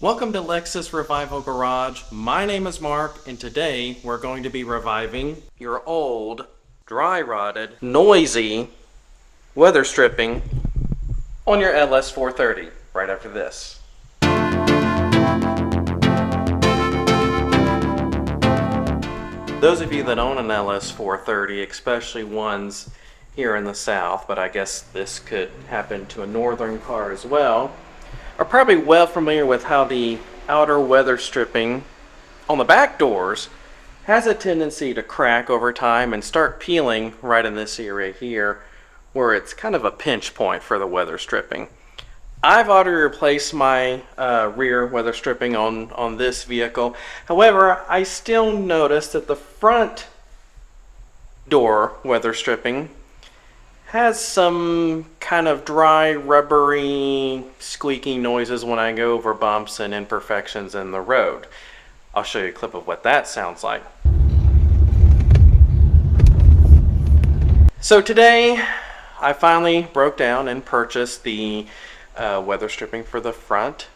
Welcome to Lexus Revival Garage. My name is Mark, and today we're going to be reviving your old, dry-rotted, noisy weather stripping on your LS430 right after this. Those of you that own an LS430, especially ones here in the South, but I guess this could happen to a northern car as well, are probably well familiar with how the outer weather stripping on the back doors has a tendency to crack over time and start peeling right in this area here, where it's kind of a pinch point for the weather stripping. I've already replaced my rear weather stripping on this vehicle. However, I still notice that the front door weather stripping has some kind of dry, rubbery, squeaking noises when I go over bumps and imperfections in the road. I'll show you a clip of what that sounds like. So today, I finally broke down and purchased the weather stripping for the front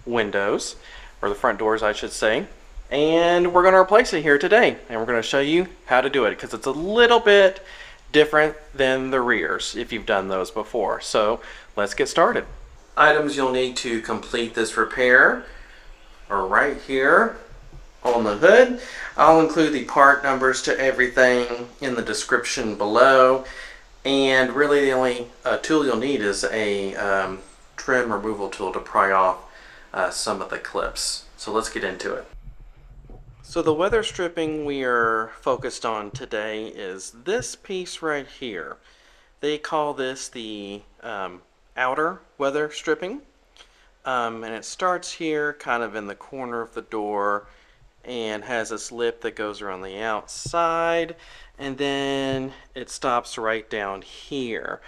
windows, or the front doors I should say, and we're going to replace it here today, and we're going to show you how to do it because it's a little bit different than the rears if you've done those before. So let's get started. Items you'll need to complete this repair are right here on the hood. I'll include the part numbers to everything in the description below, and really the only tool you'll need is a trim removal tool to pry off some of the clips. So let's get into it. So the weather stripping we are focused on today is this piece right here. They call this the outer weather stripping, and it starts here kind of in the corner of the door and has this lip that goes around the outside, and then it stops right down here.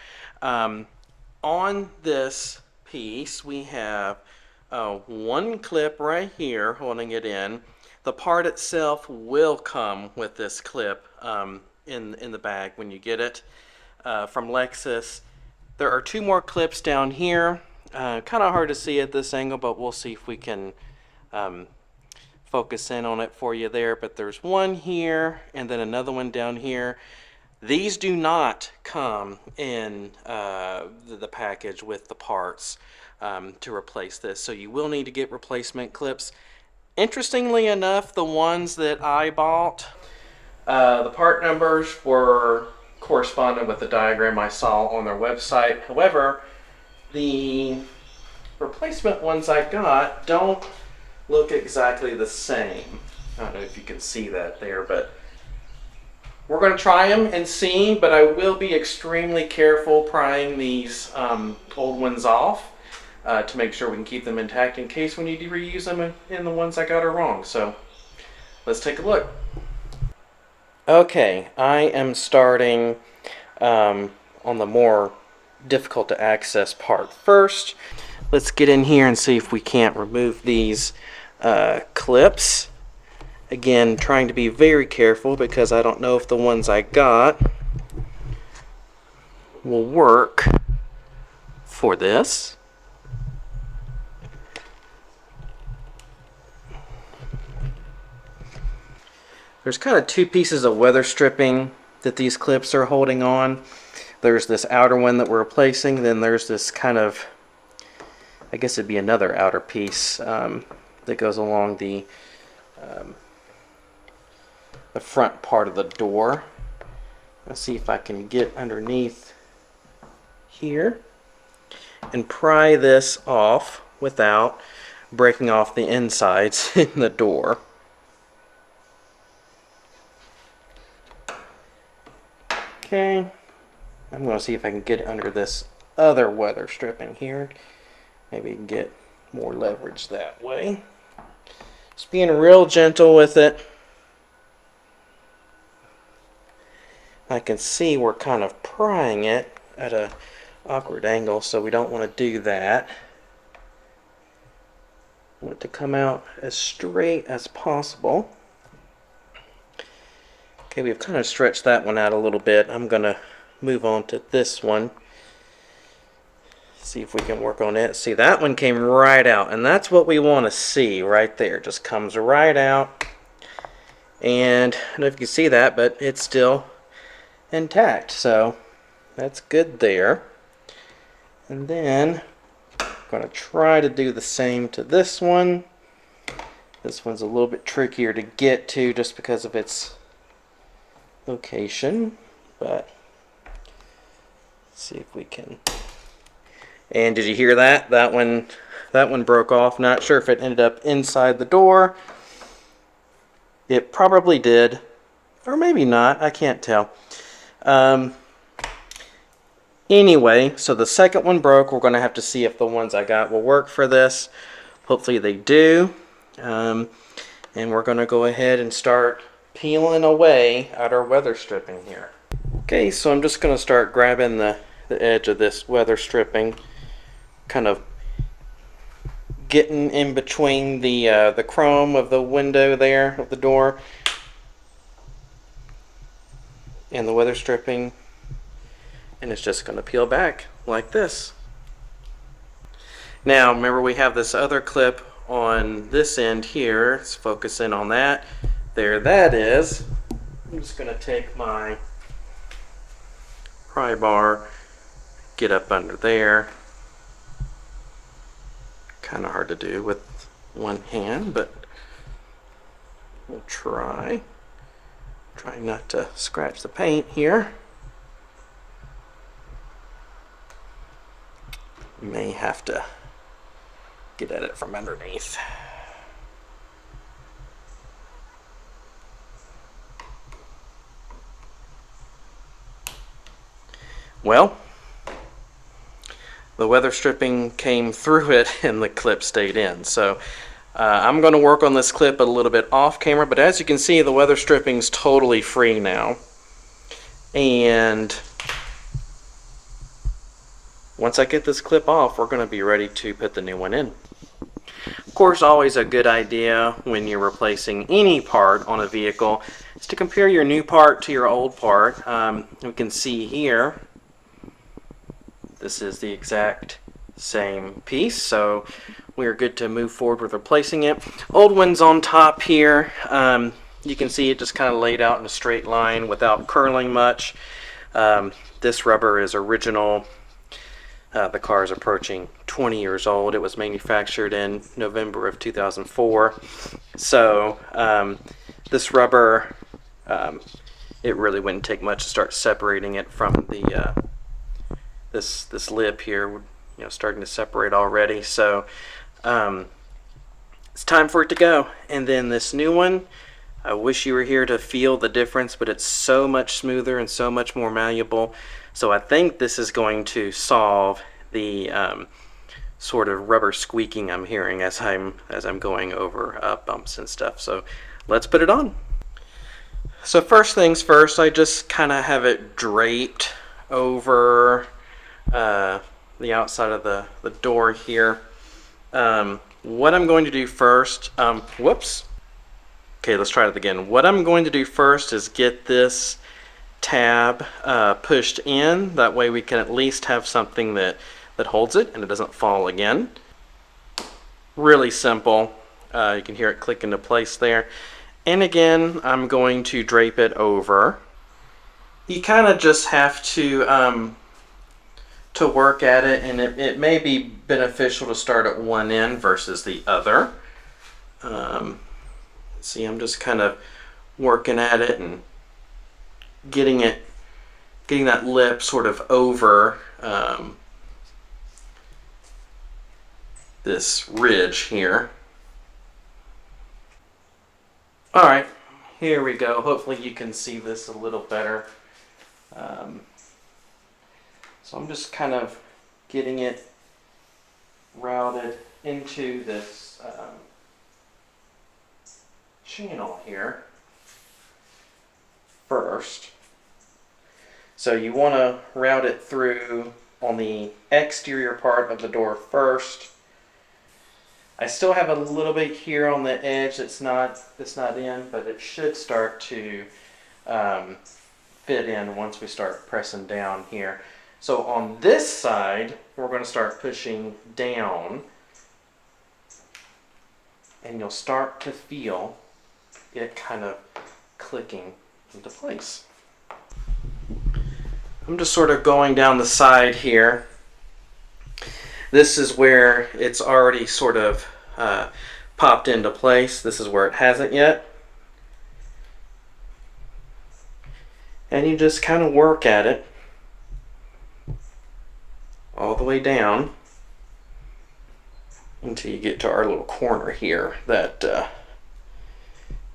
On this piece we have one clip right here holding it in. The part itself will come with this clip in the bag when you get it from Lexus. There are two more clips down here. Kind of hard to see at this angle, but we'll see if we can focus in on it for you there. But there's one here and then another one down here. These do not come in the package with the parts to replace this, so you will need to get replacement clips. Interestingly enough, the ones that I bought, the part numbers were correspondent with the diagram I saw on their website. However, the replacement ones I got don't look exactly the same. I don't know if you can see that there, but we're going to try them and see, but I will be extremely careful prying these old ones off to make sure we can keep them intact in case we need to reuse them in the ones I got are wrong. So let's take a look. Okay, I am starting on the more difficult to access part first. Let's get in here and see if we can't remove these clips. Again, trying to be very careful because I don't know if the ones I got will work for this. There's kind of two pieces of weather stripping that these clips are holding on. There's this outer one that we're replacing, then there's this kind of, I guess it'd be another outer piece that goes along the front part of the door. Let's see if I can get underneath here and pry this off without breaking off the insides in the door. Okay, I'm going to see if I can get under this other weather stripping here. Maybe get more leverage that way. Just being real gentle with it. I can see we're kind of prying it at an awkward angle, so we don't want to do that. I want it to come out as straight as possible. Okay, we've kind of stretched that one out a little bit. I'm going to move on to this one. See if we can work on it. See, that one came right out, and that's what we want to see right there. Just comes right out. And I don't know if you can see that, but it's still intact, so that's good there. And then I'm going to try to do the same to this one. This one's a little bit trickier to get to just because of its location, but let's see if we can. And did you hear that? That one broke off. Not sure if it ended up inside the door. It probably did, or maybe not. I can't tell. Anyway, so the second one broke. We're going to have to see if the ones I got will work for this. Hopefully they do. And we're going to go ahead and start peeling away at our weather stripping here. Okay, so I'm just going to start grabbing the edge of this weather stripping, kind of getting in between the chrome of the window there, of the door, and the weather stripping, and it's just going to peel back like this. Now remember, we have this other clip on this end here. Let's focus in on that. There that is. I'm just going to take my pry bar, get up under there. Kind of hard to do with one hand, but we'll try. Try not to scratch the paint here. May have to get at it from underneath. Well, the weather stripping came through it and the clip stayed in. So I'm going to work on this clip a little bit off camera, but as you can see, the weather stripping's totally free now. And once I get this clip off, we're going to be ready to put the new one in. Of course, always a good idea when you're replacing any part on a vehicle is to compare your new part to your old part. We can see here, this is the exact same piece, so we are good to move forward with replacing it. Old one's on top here. You can see it just kind of laid out in a straight line without curling much. This rubber is original. The car is approaching 20 years old. It was manufactured in November of 2004. So this rubber, it really wouldn't take much to start separating it from the this lip here. You know, starting to separate already. So it's time for it to go. And then this new one, I wish you were here to feel the difference, but it's so much smoother and so much more malleable. So I think this is going to solve the sort of rubber squeaking I'm hearing as I'm going over bumps and stuff. So let's put it on. So first things first, I just kind of have it draped over the outside of the door here. What I'm going to do first, whoops. Okay, let's try it again. What I'm going to do first is get this tab pushed in. That way we can at least have something that holds it and it doesn't fall again. Really simple. You can hear it click into place there. And again, I'm going to drape it over. You kind of just have to work at it, and it may be beneficial to start at one end versus the other. See, I'm just kind of working at it and getting that lip sort of over this ridge here. All right, here we go. Hopefully you can see this a little better. So I'm just kind of getting it routed into this channel here first. So you want to route it through on the exterior part of the door first. I still have a little bit here on the edge that's not in, but it should start to fit in once we start pressing down here. So on this side, we're going to start pushing down, and you'll start to feel it kind of clicking into place. I'm just sort of going down the side here. This is where it's already sort of popped into place. This is where it hasn't yet. And you just kind of work at it all the way down until you get to our little corner here that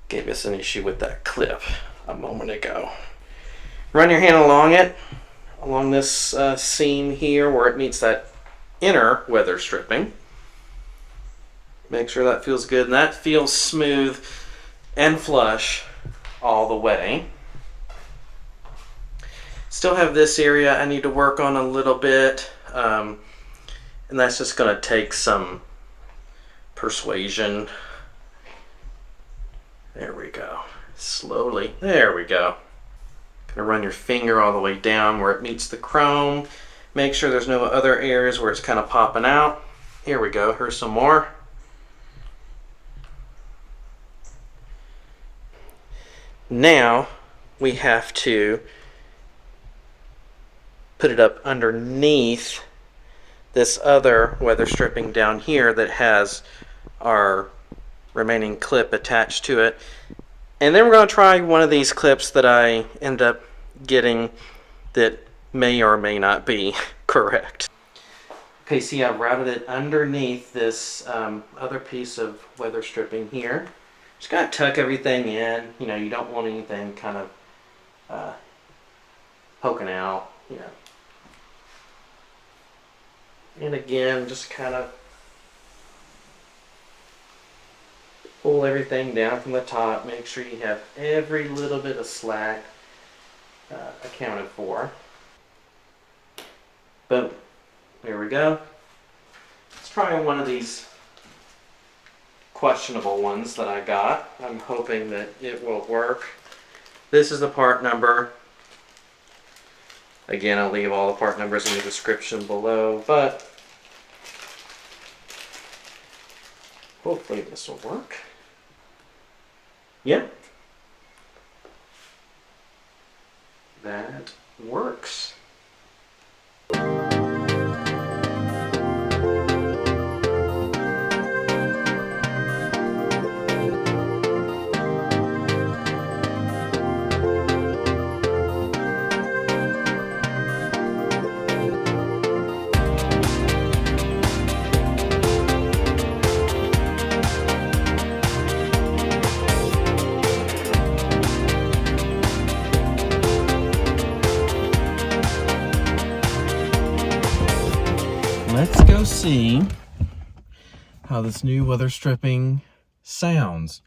gave us an issue with that clip a moment ago. Run your hand along it, along this seam here where it meets that inner weather stripping. Make sure that feels good, and that feels smooth and flush all the way. Still have this area I need to work on a little bit, and that's just going to take some persuasion. There we go. Slowly. There we go. Gonna run your finger all the way down where it meets the chrome. Make sure there's no other areas where it's kind of popping out. Here we go. Here's some more. Now we have to put it up underneath this other weather stripping down here that has our remaining clip attached to it. And then we're going to try one of these clips that I end up getting that may or may not be correct. Okay, see, I've routed it underneath this other piece of weather stripping here. Just got to tuck everything in. You know, you don't want anything kind of poking out, you know. And again, just kind of pull everything down from the top. Make sure you have every little bit of slack accounted for. Boom. There we go. Let's try one of these questionable ones that I got. I'm hoping that it will work. This is the part number. Again, I'll leave all the part numbers in the description below, but hopefully this will work. Yep. That works. Let's go see how this new weather stripping sounds.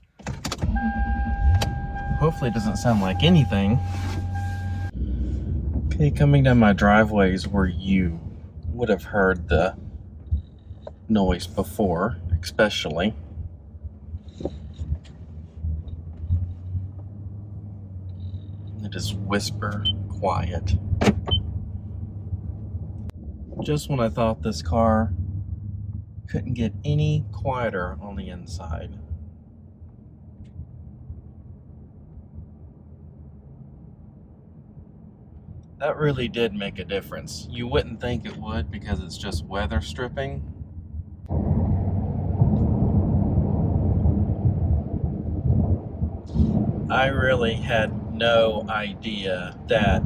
Hopefully it doesn't sound like anything. Okay, coming down my driveway is where you would have heard the noise before, especially. It is whisper quiet. Just when I thought this car couldn't get any quieter on the inside. That really did make a difference. You wouldn't think it would because it's just weather stripping. I really had no idea that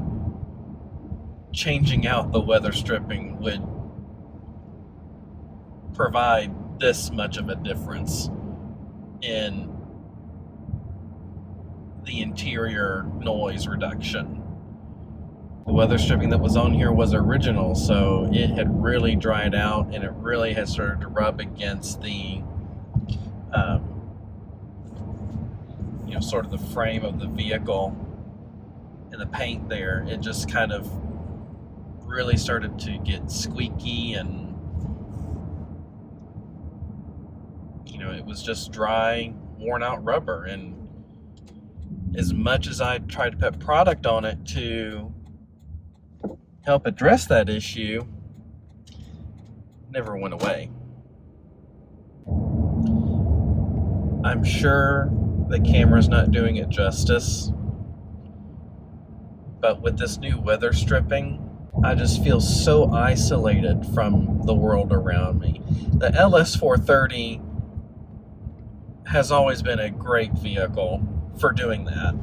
changing out the weather stripping would provide this much of a difference in the interior noise reduction. The weather stripping that was on here was original, so it had really dried out and it really had started to rub against the sort of the frame of the vehicle and the paint there. It just kind of really started to get squeaky, and it was just dry, worn out rubber. And as much as I tried to put product on it to help address that issue never went away. I'm sure the camera's not doing it justice, but with this new weather stripping, I just feel so isolated from the world around me. The LS430 has always been a great vehicle for doing that.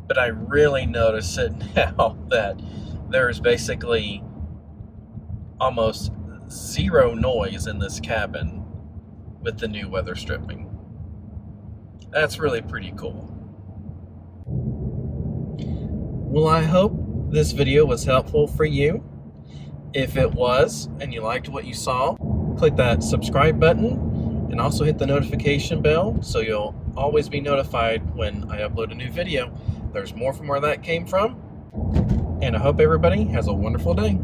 But I really notice it now that there's basically almost zero noise in this cabin with the new weather stripping. That's really pretty cool. Well, I hope this video was helpful for you. If it was, and you liked what you saw, click that subscribe button and also hit the notification bell so you'll always be notified when I upload a new video. There's more from where that came from, and I hope everybody has a wonderful day.